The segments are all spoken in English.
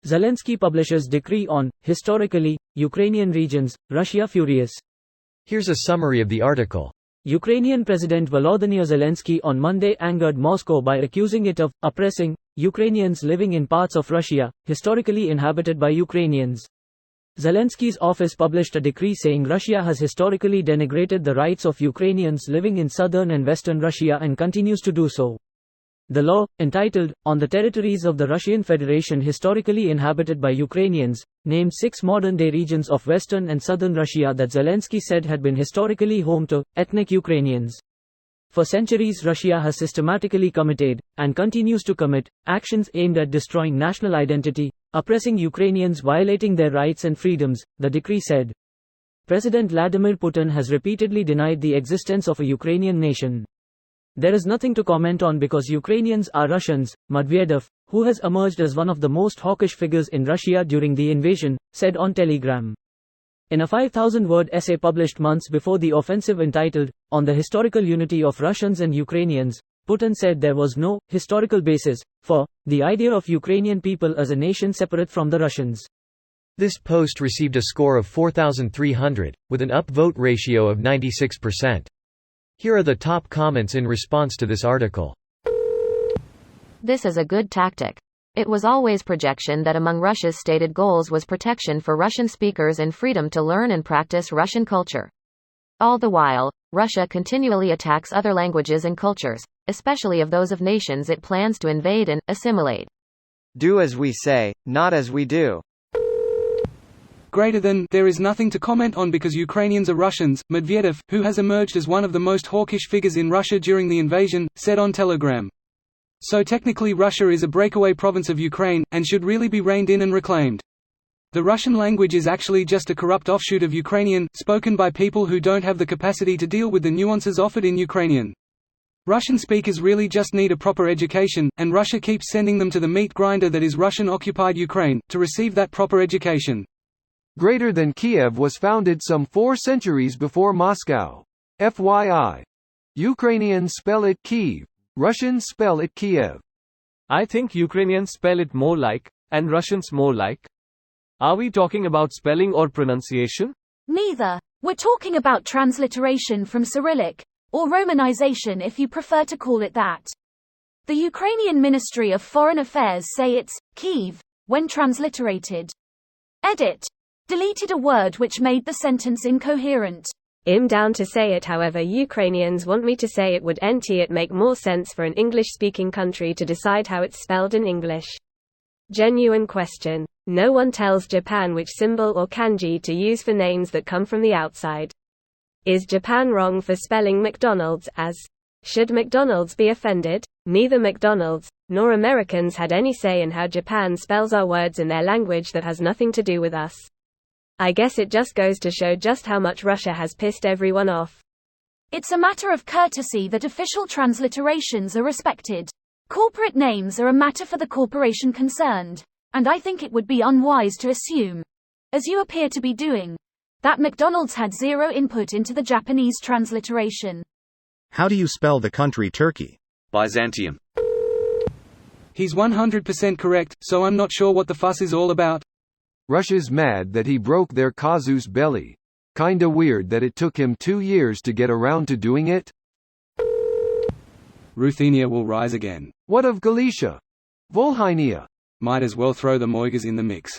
Zelensky publishes decree on, historically, Ukrainian regions, Russia furious. Here's a summary of the article. Ukrainian President Volodymyr Zelensky on Monday angered Moscow by accusing it of oppressing Ukrainians living in parts of Russia, historically inhabited by Ukrainians. Zelensky's office published a decree saying Russia has historically denigrated the rights of Ukrainians living in southern and western Russia and continues to do so. The law, entitled, On the Territories of the Russian Federation Historically Inhabited by Ukrainians, named 6 modern-day regions of western and southern Russia that Zelensky said had been historically home to ethnic Ukrainians. For centuries Russia has systematically committed, and continues to commit, actions aimed at destroying national identity, oppressing Ukrainians, violating their rights and freedoms, the decree said. President Vladimir Putin has repeatedly denied the existence of a Ukrainian nation. There is nothing to comment on because Ukrainians are Russians, Medvedev, who has emerged as one of the most hawkish figures in Russia during the invasion, said on Telegram. In a 5,000-word essay published months before the offensive entitled, On the Historical Unity of Russians and Ukrainians, Putin said there was no historical basis for the idea of Ukrainian people as a nation separate from the Russians. This post received a score of 4,300, with an upvote ratio of 96%. Here are the top comments in response to this article. This is a good tactic. It was always projection that among Russia's stated goals was protection for Russian speakers and freedom to learn and practice Russian culture. All the while, Russia continually attacks other languages and cultures, especially of those of nations it plans to invade and assimilate. Do as we say, not as we do. Greater than, there is nothing to comment on because Ukrainians are Russians, Medvedev, who has emerged as one of the most hawkish figures in Russia during the invasion, said on Telegram. So technically Russia is a breakaway province of Ukraine, and should really be reined in and reclaimed. The Russian language is actually just a corrupt offshoot of Ukrainian, spoken by people who don't have the capacity to deal with the nuances offered in Ukrainian. Russian speakers really just need a proper education, and Russia keeps sending them to the meat grinder that is Russian-occupied Ukraine, to receive that proper education. Greater than Kiev was founded some 4 centuries before Moscow. FYI. Ukrainians spell it Kiev. Russians spell it Kiev. I think Ukrainians spell it more like, and Russians more like. Are we talking about spelling or pronunciation? Neither. We're talking about transliteration from Cyrillic, or Romanization if you prefer to call it that. The Ukrainian Ministry of Foreign Affairs say it's Kiev when transliterated. Edit. Deleted a word which made the sentence incoherent. I'm down to say it however Ukrainians want me to say it. Would it make more sense for an English-speaking country to decide how it's spelled in English? Genuine question. No one tells Japan which symbol or kanji to use for names that come from the outside. Is Japan wrong for spelling McDonald's as? Should McDonald's be offended? Neither McDonald's, nor Americans had any say in how Japan spells our words in their language that has nothing to do with us. I guess it just goes to show just how much Russia has pissed everyone off. It's a matter of courtesy that official transliterations are respected. Corporate names are a matter for the corporation concerned, and I think it would be unwise to assume, as you appear to be doing, that McDonald's had zero input into the Japanese transliteration. How do you spell the country Turkey? Byzantium. He's 100% correct, so I'm not sure what the fuss is all about. Russia's mad that he broke their casus belli. Kinda weird that it took him 2 years to get around to doing it. Ruthenia will rise again. What of Galicia? Volhynia. Might as well throw the Moigas in the mix.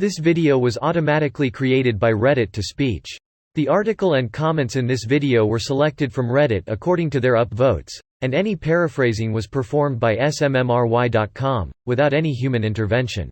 This video was automatically created by Reddit to speech. The article and comments in this video were selected from Reddit according to their upvotes, and any paraphrasing was performed by smmry.com, without any human intervention.